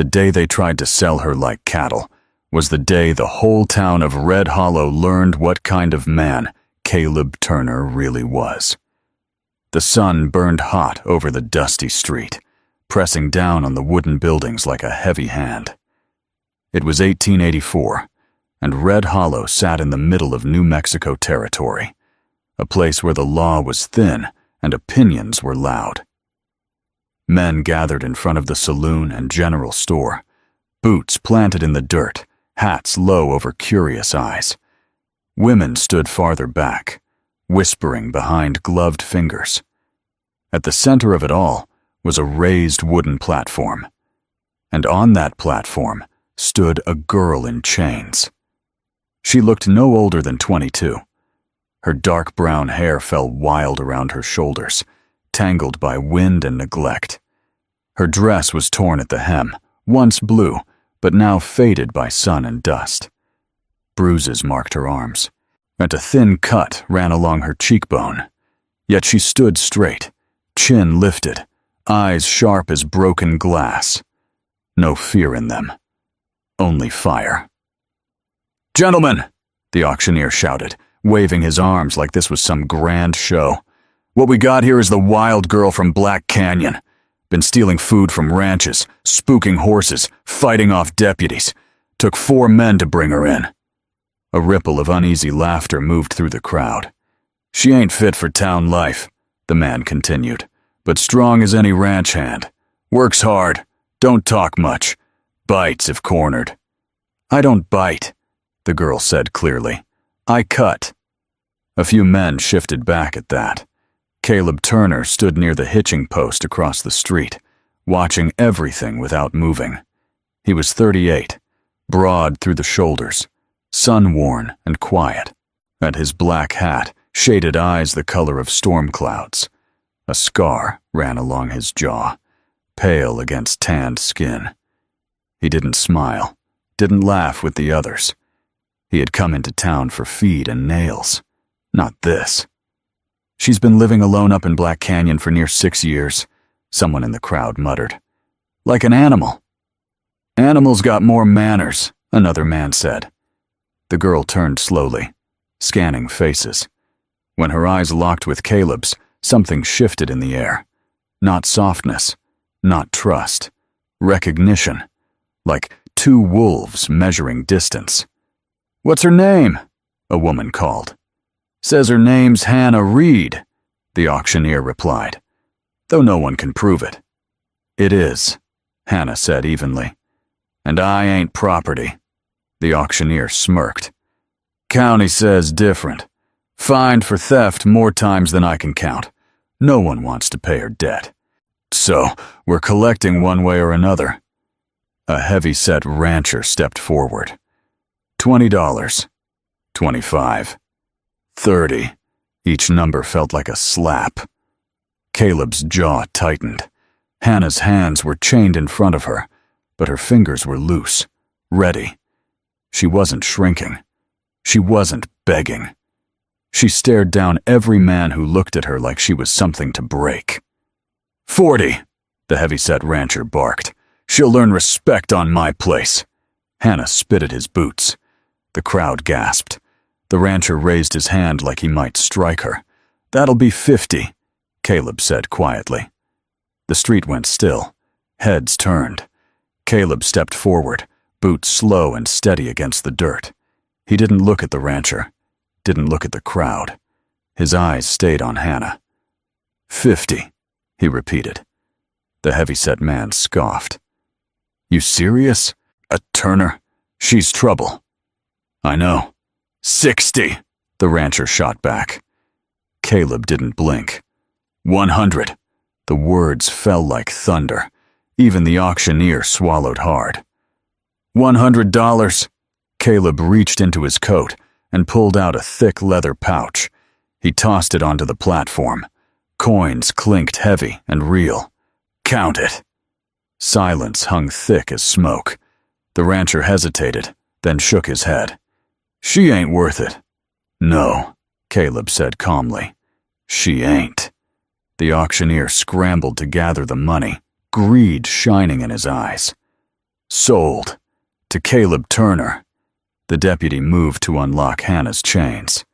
The day they tried to sell her like cattle was the day the whole town of Red Hollow learned what kind of man Caleb Turner really was. The sun burned hot over the dusty street, pressing down on the wooden buildings like a heavy hand. It was 1884, and Red Hollow sat in the middle of New Mexico territory, a place where the law was thin and opinions were loud. Men gathered in front of the saloon and general store, boots planted in the dirt, hats low over curious eyes. Women stood farther back, whispering behind gloved fingers. At the center of it all was a raised wooden platform, and on that platform stood a girl in chains. She looked no older than 22. Her dark brown hair fell wild around her shoulders, tangled by wind and neglect. Her dress was torn at the hem, once blue, but now faded by sun and dust. Bruises marked her arms, and a thin cut ran along her cheekbone. Yet she stood straight, chin lifted, eyes sharp as broken glass. No fear in them, only fire. "Gentlemen," the auctioneer shouted, waving his arms like this was some grand show. "What we got here is the wild girl from Black Canyon. Been stealing food from ranches, spooking horses, fighting off deputies. Took 4 men to bring her in." A ripple of uneasy laughter moved through the crowd. "She ain't fit for town life," the man continued, "but strong as any ranch hand. Works hard, don't talk much, bites if cornered." "I don't bite," the girl said clearly. "I cut." A few men shifted back at that. Caleb Turner stood near the hitching post across the street, watching everything without moving. He was 38, broad through the shoulders, sun-worn and quiet, and his black hat shaded eyes the color of storm clouds. A scar ran along his jaw, pale against tanned skin. He didn't smile, didn't laugh with the others. He had come into town for feed and nails, not this. "She's been living alone up in Black Canyon for near 6 years, someone in the crowd muttered. "Like an animal." "Animals got more manners," another man said. The girl turned slowly, scanning faces. When her eyes locked with Caleb's, something shifted in the air. Not softness, not trust, recognition, like 2 wolves measuring distance. "What's her name?" a woman called. "Says her name's Hannah Reed," the auctioneer replied, though no one can prove it. "It is," Hannah said evenly. "And I ain't property," the auctioneer smirked. "County says different. Fined for theft more times than I can count. No one wants to pay her debt. So, we're collecting one way or another." A heavy-set rancher stepped forward. $20, $25, $30. Each number felt like a slap. Caleb's jaw tightened. Hannah's hands were chained in front of her, but her fingers were loose, ready. She wasn't shrinking. She wasn't begging. She stared down every man who looked at her like she was something to break. "40, the heavy-set rancher barked. "She'll learn respect on my place." Hannah spit at his boots. The crowd gasped. The rancher raised his hand like he might strike her. "That'll be 50, Caleb said quietly. The street went still. Heads turned. Caleb stepped forward, boots slow and steady against the dirt. He didn't look at the rancher, didn't look at the crowd. His eyes stayed on Hannah. 50, he repeated. The heavy-set man scoffed. "You serious? A Turner? She's trouble." "I know." 60, the rancher shot back. Caleb didn't blink. 100. The words fell like thunder. Even the auctioneer swallowed hard. $100. Caleb reached into his coat and pulled out a thick leather pouch. He tossed it onto the platform. Coins clinked heavy and real. "Count it." Silence hung thick as smoke. The rancher hesitated, then shook his head. "She ain't worth it." "No," Caleb said calmly. "She ain't." The auctioneer scrambled to gather the money, greed shining in his eyes. Sold. To Caleb Turner. The deputy moved to unlock Hannah's chains.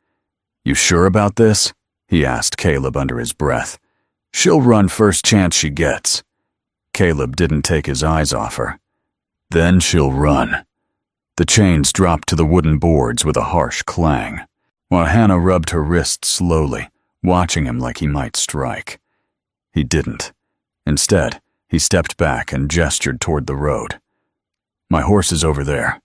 You sure about this? He asked Caleb under his breath. She'll run first chance she gets. Caleb didn't take his eyes off her. Then she'll run. The chains dropped to the wooden boards with a harsh clang, while Hannah rubbed her wrists slowly, watching him like he might strike. He didn't. Instead, he stepped back and gestured toward the road. My horse is over there.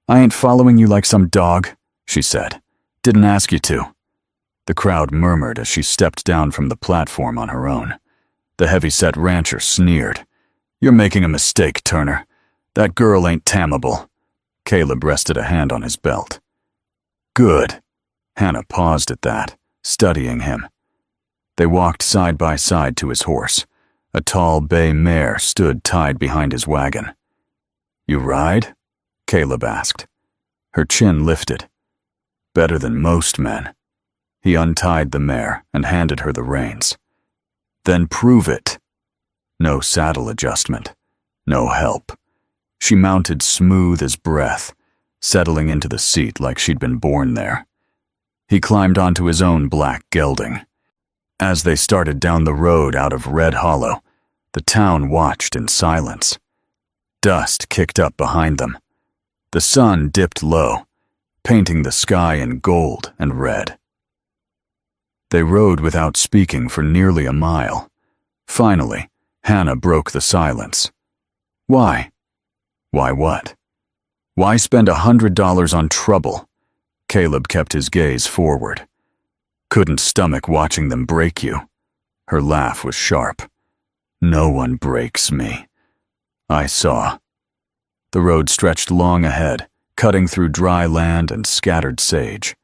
I ain't following you like some dog, she said. Didn't ask you to. The crowd murmured as she stepped down from the platform on her own. The heavy-set rancher sneered. You're making a mistake, Turner. That girl ain't tamable. Caleb rested a hand on his belt. Good. Hannah paused at that, studying him. They walked side by side to his horse. A tall bay mare stood tied behind his wagon. You ride? Caleb asked. Her chin lifted. Better than most men. He untied the mare and handed her the reins. Then prove it. No saddle adjustment. No help. She mounted smooth as breath, settling into the seat like she'd been born there. He climbed onto his own black gelding. As they started down the road out of Red Hollow, the town watched in silence. Dust kicked up behind them. The sun dipped low, painting the sky in gold and red. They rode without speaking for nearly a mile. Finally, Hannah broke the silence. Why? Why what? Why spend $100 on trouble? Caleb kept his gaze forward. Couldn't stomach watching them break you. Her laugh was sharp. No one breaks me. I saw. The road stretched long ahead, cutting through dry land and scattered sage.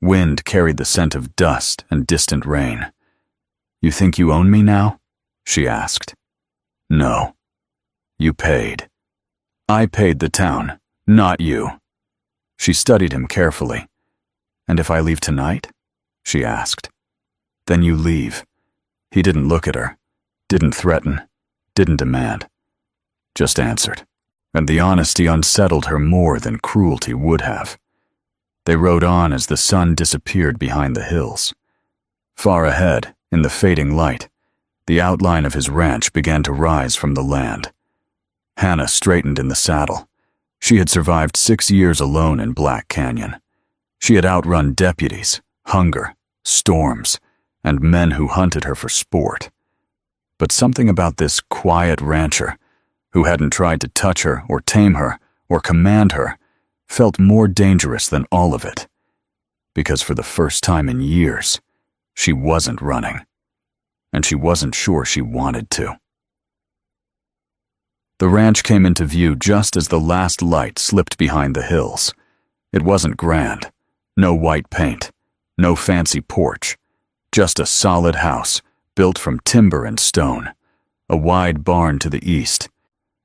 Wind carried the scent of dust and distant rain. You think you own me now? She asked. No. You paid. I paid the town, not you. She studied him carefully. And if I leave tonight? She asked. Then you leave. He didn't look at her, didn't threaten, didn't demand. Just answered. And the honesty unsettled her more than cruelty would have. They rode on as the sun disappeared behind the hills. Far ahead, in the fading light, the outline of his ranch began to rise from the land. Hannah straightened in the saddle. She had survived 6 years alone in Black Canyon. She had outrun deputies, hunger, storms, and men who hunted her for sport. But something about this quiet rancher, who hadn't tried to touch her or tame her or command her, felt more dangerous than all of it. Because for the first time in years, she wasn't running. And she wasn't sure she wanted to. The ranch came into view just as the last light slipped behind the hills. It wasn't grand. No white paint. No fancy porch. Just a solid house, built from timber and stone. A wide barn to the east.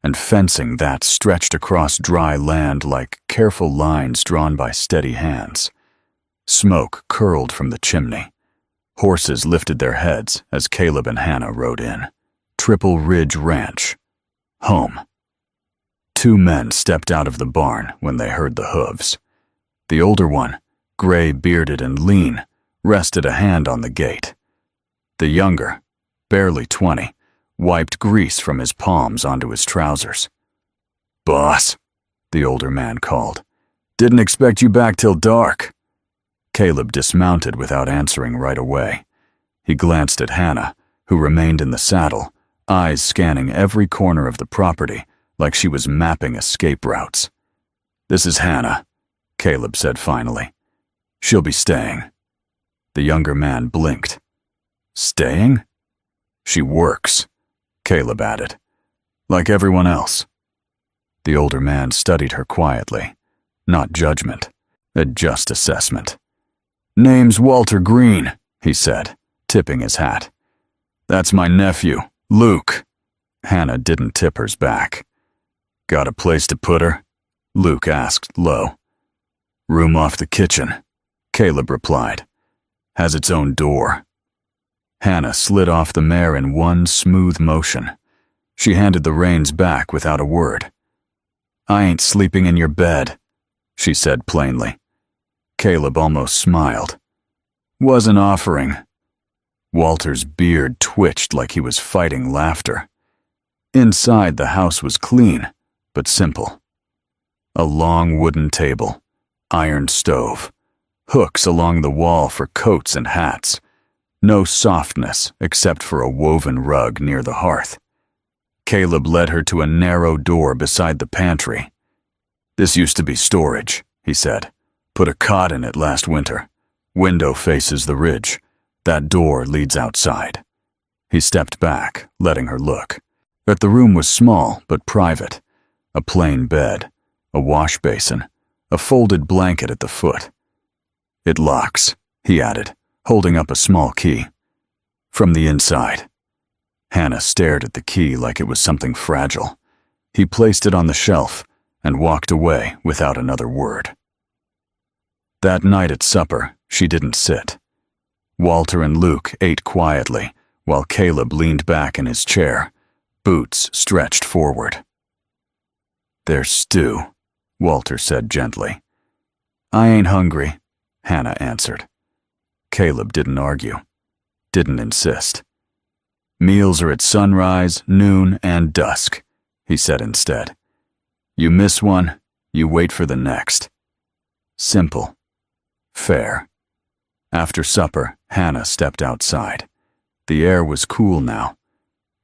And fencing that stretched across dry land like careful lines drawn by steady hands. Smoke curled from the chimney. Horses lifted their heads as Caleb and Hannah rode in. Triple Ridge Ranch. Home. 2 men stepped out of the barn when they heard the hooves. The older one, gray-bearded and lean, rested a hand on the gate. The younger, barely 20, wiped grease from his palms onto his trousers. "Boss," the older man called. "Didn't expect you back till dark." Caleb dismounted without answering right away. He glanced at Hannah, who remained in the saddle, eyes scanning every corner of the property like she was mapping escape routes. "This is Hannah," Caleb said finally. "She'll be staying." The younger man blinked. "Staying?" "She works," Caleb added. "Like everyone else." The older man studied her quietly. Not judgment, a just assessment. "Name's Walter Green," he said, tipping his hat. "That's my nephew, Luke." Hannah didn't tip hers back. "Got a place to put her?" Luke asked low. "Room off the kitchen," Caleb replied. "Has its own door." Hannah slid off the mare in one smooth motion. She handed the reins back without a word. I ain't sleeping in your bed, she said plainly. Caleb almost smiled. Wasn't offering. Walter's beard twitched like he was fighting laughter. Inside, the house was clean, but simple. A long wooden table, iron stove, hooks along the wall for coats and hats. No softness except for a woven rug near the hearth. Caleb led her to a narrow door beside the pantry. This used to be storage, he said. Put a cot in it last winter. Window faces the ridge. That door leads outside. He stepped back, letting her look. But the room was small but private. A plain bed, a wash basin, a folded blanket at the foot. It locks, he added, holding up a small key. From the inside. Hannah stared at the key like it was something fragile. He placed it on the shelf and walked away without another word. That night at supper, she didn't sit. Walter and Luke ate quietly while Caleb leaned back in his chair, boots stretched forward. There's stew, Walter said gently. I ain't hungry, Hannah answered. Caleb didn't argue, didn't insist. Meals are at sunrise, noon, and dusk, he said instead. You miss one, you wait for the next. Simple. Fair. After supper, Hannah stepped outside. The air was cool now.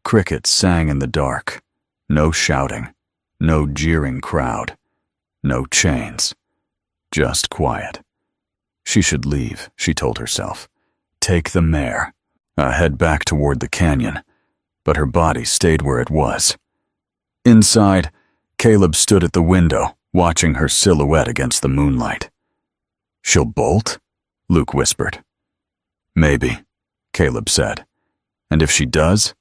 Crickets sang in the dark. No shouting. No jeering crowd. No chains. Just quiet. She should leave, she told herself. Take the mare. Head back toward the canyon. But her body stayed where it was. Inside, Caleb stood at the window, watching her silhouette against the moonlight. She'll bolt? Luke whispered. Maybe, Caleb said. And if she does?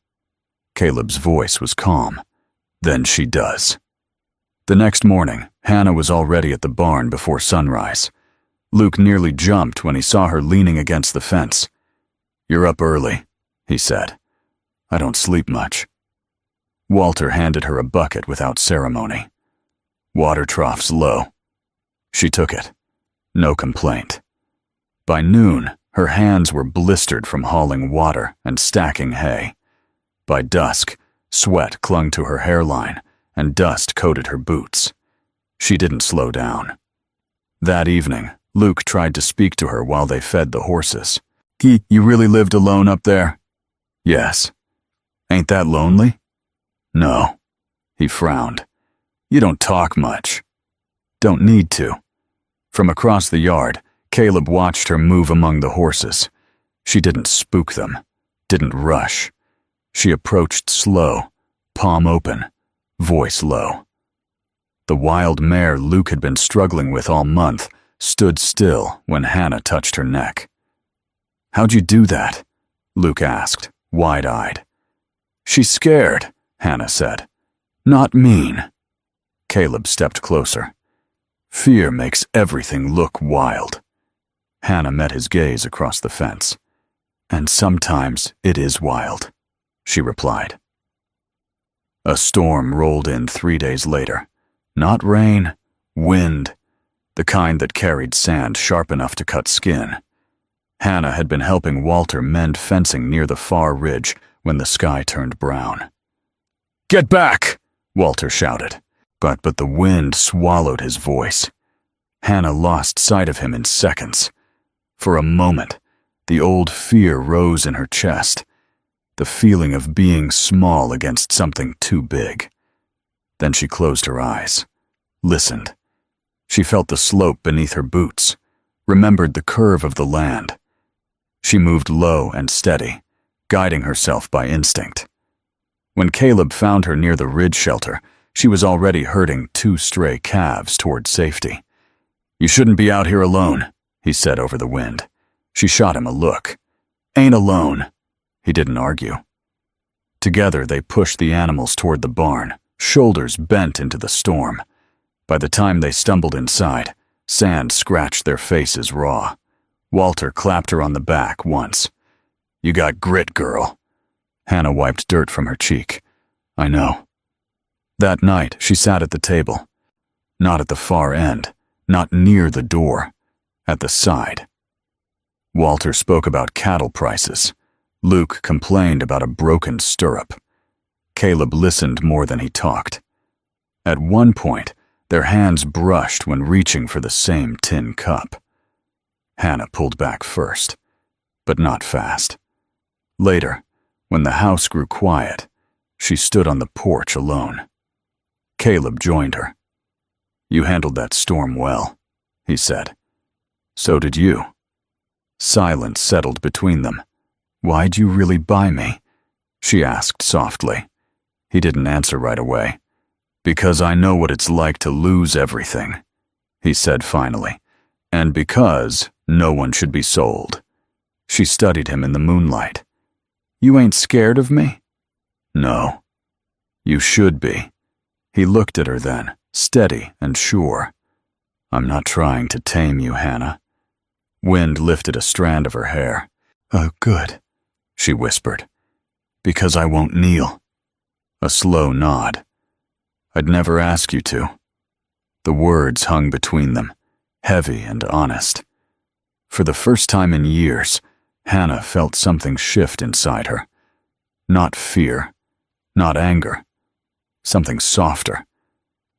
Caleb's voice was calm. Then she does. The next morning, Hannah was already at the barn before sunrise. Luke nearly jumped when he saw her leaning against the fence. You're up early, he said. I don't sleep much. Walter handed her a bucket without ceremony. Water trough's low. She took it. No complaint. By noon, her hands were blistered from hauling water and stacking hay. By dusk, sweat clung to her hairline and dust coated her boots. She didn't slow down. That evening, Luke tried to speak to her while they fed the horses. You really lived alone up there? Yes. Ain't that lonely? No. He frowned. You don't talk much. Don't need to. From across the yard, Caleb watched her move among the horses. She didn't spook them, didn't rush. She approached slow, palm open, voice low. The wild mare Luke had been struggling with all month stood still when Hannah touched her neck. How'd you do that? Luke asked, wide-eyed. She's scared, Hannah said. Not mean. Caleb stepped closer. Fear makes everything look wild. Hannah met his gaze across the fence. And sometimes it is wild, she replied. A storm rolled in 3 days later. Not rain, wind, the kind that carried sand sharp enough to cut skin. Hannah had been helping Walter mend fencing near the far ridge when the sky turned brown. Get back! Walter shouted, but the wind swallowed his voice. Hannah lost sight of him in seconds. For a moment, the old fear rose in her chest, the feeling of being small against something too big. Then she closed her eyes, listened. She felt the slope beneath her boots, remembered the curve of the land. She moved low and steady, guiding herself by instinct. When Caleb found her near the ridge shelter, she was already herding 2 stray calves toward safety. You shouldn't be out here alone, he said over the wind. She shot him a look. Ain't alone. He didn't argue. Together they pushed the animals toward the barn, shoulders bent into the storm. By the time they stumbled inside, sand scratched their faces raw. Walter clapped her on the back once. You got grit, girl. Hannah wiped dirt from her cheek. I know. That night, she sat at the table, Not at the far end, not near the door, at the side. Walter spoke about cattle prices. Luke complained about a broken stirrup. Caleb listened more than he talked. At one point, their hands brushed when reaching for the same tin cup. Hannah pulled back first, but not fast. Later, when the house grew quiet, she stood on the porch alone. Caleb joined her. "You handled that storm well," he said. "So did you." Silence settled between them. "Why'd you really buy me?" she asked softly. He didn't answer right away. "Because I know what it's like to lose everything," he said finally. "And because no one should be sold." She studied him in the moonlight. "You ain't scared of me?" "No." "You should be." He looked at her then, steady and sure. "I'm not trying to tame you, Hannah." Wind lifted a strand of her hair. "Oh, good," she whispered. "Because I won't kneel." A slow nod. "I'd never ask you to." The words hung between them, heavy and honest. For the first time in years, Hannah felt something shift inside her. Not fear, not anger, something softer.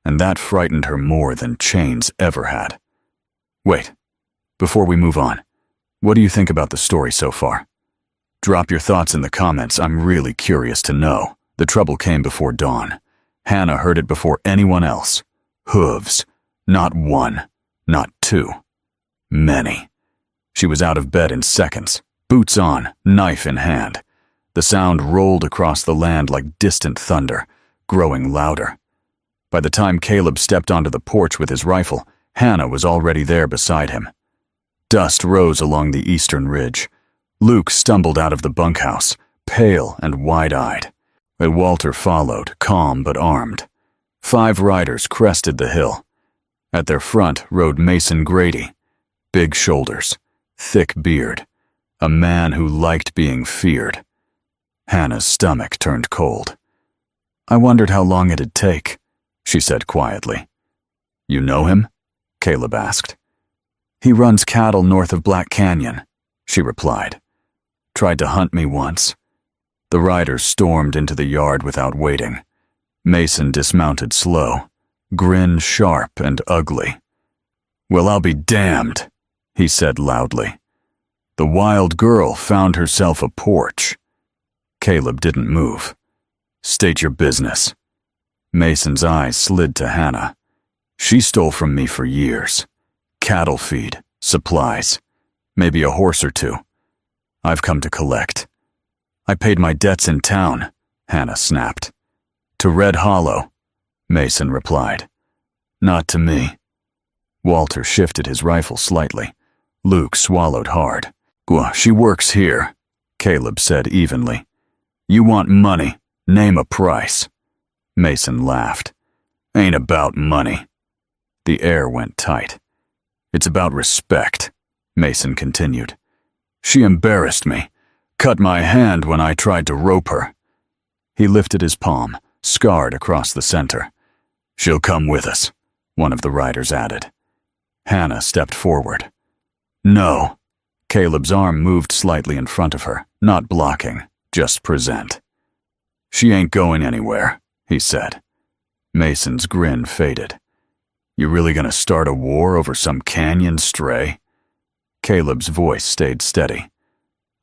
And that frightened her more than chains ever had. "Wait, before we move on, what do you think about the story so far? Drop your thoughts in the comments, I'm really curious to know." The trouble came before dawn. Hannah heard it before anyone else. Hooves. Not one, not two. Many. She was out of bed in seconds, boots on, knife in hand. The sound rolled across the land like distant thunder, growing louder. By the time Caleb stepped onto the porch with his rifle, Hannah was already there beside him. Dust rose along the eastern ridge. Luke stumbled out of the bunkhouse, pale and wide-eyed. And Walter followed, calm but armed. 5 riders crested the hill. At their front rode Mason Grady, big shoulders, thick beard, a man who liked being feared. Hannah's stomach turned cold. "I wondered how long it'd take," she said quietly. "You know him?" Caleb asked. "He runs cattle north of Black Canyon," she replied. "Tried to hunt me once." The riders stormed into the yard without waiting. Mason dismounted slow, grin sharp and ugly. "Well, I'll be damned," he said loudly. "The wild girl found herself a porch." Caleb didn't move. "State your business." Mason's eyes slid to Hannah. "She stole from me for years. Cattle feed, supplies, maybe a horse or two. I've come to collect." "I paid my debts in town," Hannah snapped. "To Red Hollow," Mason replied. "Not to me." Walter shifted his rifle slightly. Luke swallowed hard. "She works here," Caleb said evenly. "You want money, name a price." Mason laughed. "Ain't about money." The air went tight. "It's about respect," Mason continued. "She embarrassed me. Cut my hand when I tried to rope her." He lifted his palm, scarred across the center. "She'll come with us," one of the riders added. Hannah stepped forward. "No." Caleb's arm moved slightly in front of her, not blocking, just present. "She ain't going anywhere," he said. Mason's grin faded. "You really gonna start a war over some canyon stray?" Caleb's voice stayed steady.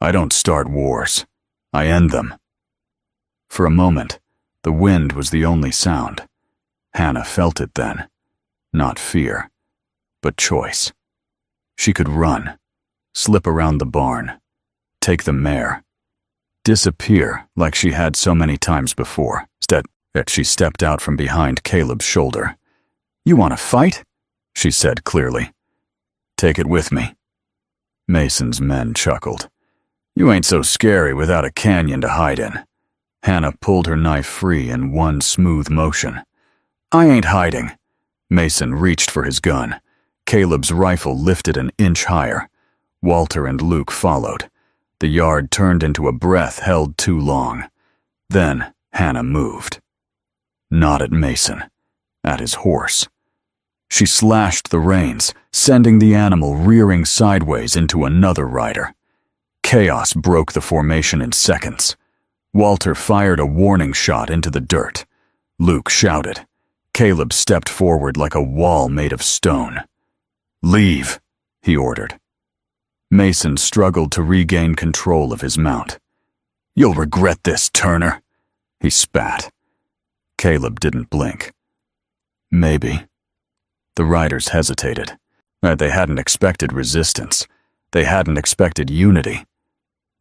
"I don't start wars. I end them." For a moment, the wind was the only sound. Hannah felt it then. Not fear, but choice. She could run, slip around the barn, take the mare, disappear like she had so many times before. That she stepped out from behind Caleb's shoulder. "You want to fight?" she said clearly. "Take it with me." Mason's men chuckled. "You ain't so scary without a canyon to hide in." Hannah pulled her knife free in one smooth motion. "I ain't hiding." Mason reached for his gun. Caleb's rifle lifted an inch higher. Walter and Luke followed. The yard turned into a breath held too long. Then Hannah moved. Not at Mason, at his horse. She slashed the reins, sending the animal rearing sideways into another rider. Chaos broke the formation in seconds. Walter fired a warning shot into the dirt. Luke shouted. Caleb stepped forward like a wall made of stone. "Leave," he ordered. Mason struggled to regain control of his mount. "You'll regret this, Turner," he spat. Caleb didn't blink. "Maybe." The riders hesitated. They hadn't expected resistance. They hadn't expected unity.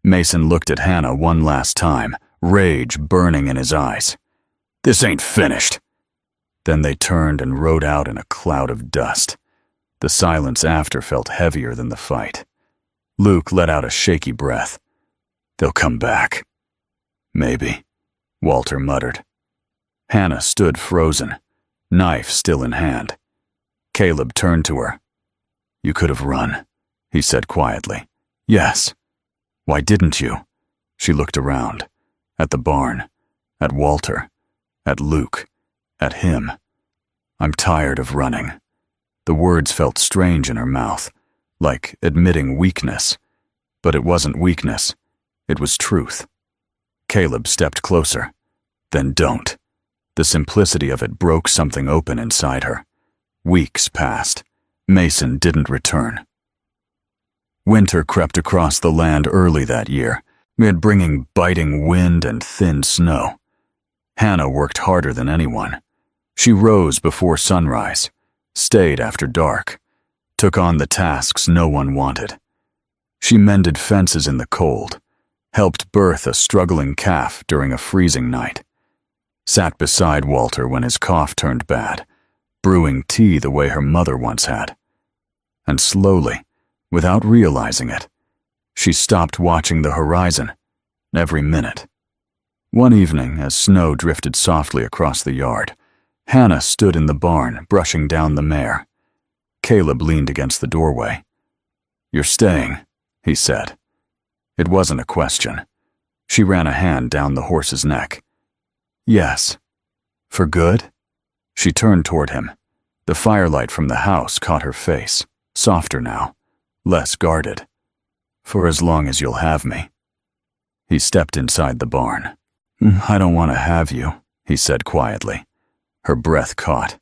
Mason looked at Hannah one last time, rage burning in his eyes. "This ain't finished." Then they turned and rode out in a cloud of dust. The silence after felt heavier than the fight. Luke let out a shaky breath. "They'll come back." "Maybe," Walter muttered. Hannah stood frozen, knife still in hand. Caleb turned to her. "You could have run," he said quietly. "Yes." "Why didn't you?" She looked around. At the barn. At Walter. At Luke. At him. "I'm tired of running." The words felt strange in her mouth, like admitting weakness. But it wasn't weakness. It was truth. Caleb stepped closer. "Then don't." The simplicity of it broke something open inside her. Weeks passed. Mason didn't return. Winter crept across the land early that year, bringing biting wind and thin snow. Hannah worked harder than anyone. She rose before sunrise, stayed after dark, took on the tasks no one wanted. She mended fences in the cold, helped birth a struggling calf during a freezing night, sat beside Walter when his cough turned bad, brewing tea the way her mother once had. And slowly, without realizing it, she stopped watching the horizon, every minute. One evening, as snow drifted softly across the yard, Hannah stood in the barn, brushing down the mare. Caleb leaned against the doorway. "You're staying," he said. It wasn't a question. She ran a hand down the horse's neck. "Yes." "For good?" She turned toward him. The firelight from the house caught her face, softer now, less guarded. "For as long as you'll have me." He stepped inside the barn. "I don't want to have you," he said quietly. Her breath caught.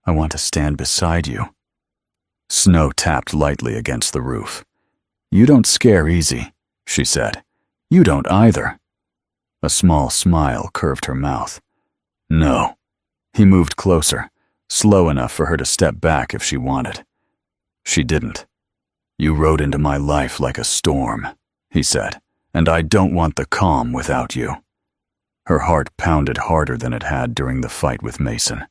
"I want to stand beside you." Snow tapped lightly against the roof. "You don't scare easy," she said. "You don't either." A small smile curved her mouth. "No." He moved closer, slow enough for her to step back if she wanted. She didn't. "You rode into my life like a storm," he said, "and I don't want the calm without you." Her heart pounded harder than it had during the fight with Mason.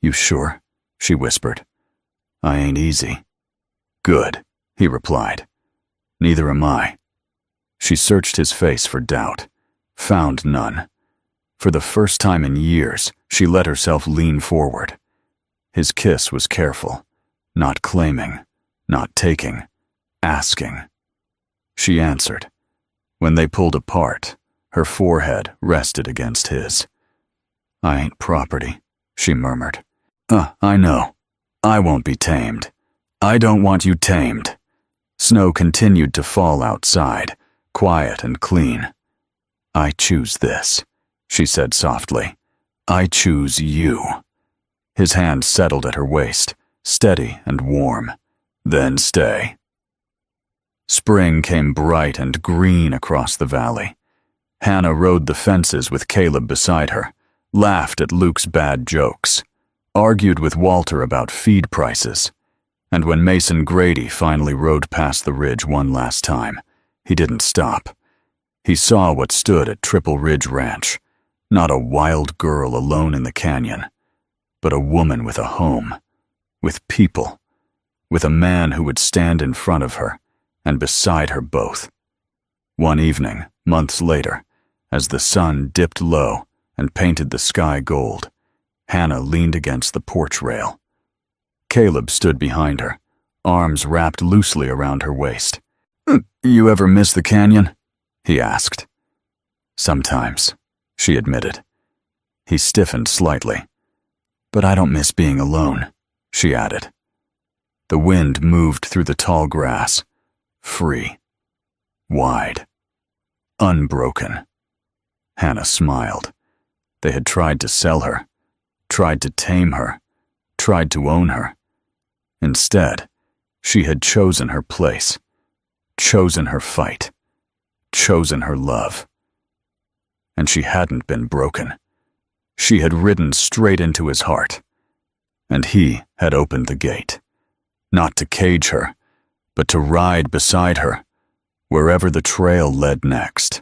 "You sure?" she whispered. "I ain't easy." "Good," he replied. "Neither am I." She searched his face for doubt, found none. For the first time in years, she let herself lean forward. His kiss was careful, not claiming, not taking, asking. She answered. When they pulled apart, her forehead rested against his. "I ain't property," she murmured. I know. I won't be tamed. I don't want you tamed." Snow continued to fall outside, quiet and clean. "I choose this," she said softly. "I choose you." His hand settled at her waist, steady and warm. "Then stay." Spring came bright and green across the valley. Hannah rode the fences with Caleb beside her, laughed at Luke's bad jokes, argued with Walter about feed prices, and when Mason Grady finally rode past the ridge one last time, he didn't stop. He saw what stood at Triple Ridge Ranch, not a wild girl alone in the canyon, but a woman with a home, with people, with a man who would stand in front of her and beside her both. One evening, months later, as the sun dipped low and painted the sky gold, Hannah leaned against the porch rail. Caleb stood behind her, arms wrapped loosely around her waist. "You ever miss the canyon?" he asked. "Sometimes," she admitted. He stiffened slightly. "But I don't miss being alone," she added. The wind moved through the tall grass, free, wide, unbroken. Hannah smiled. They had tried to sell her, tried to tame her, tried to own her. Instead, she had chosen her place, chosen her fight, chosen her love. And she hadn't been broken. She had ridden straight into his heart, and he had opened the gate, not to cage her, but to ride beside her, wherever the trail led next.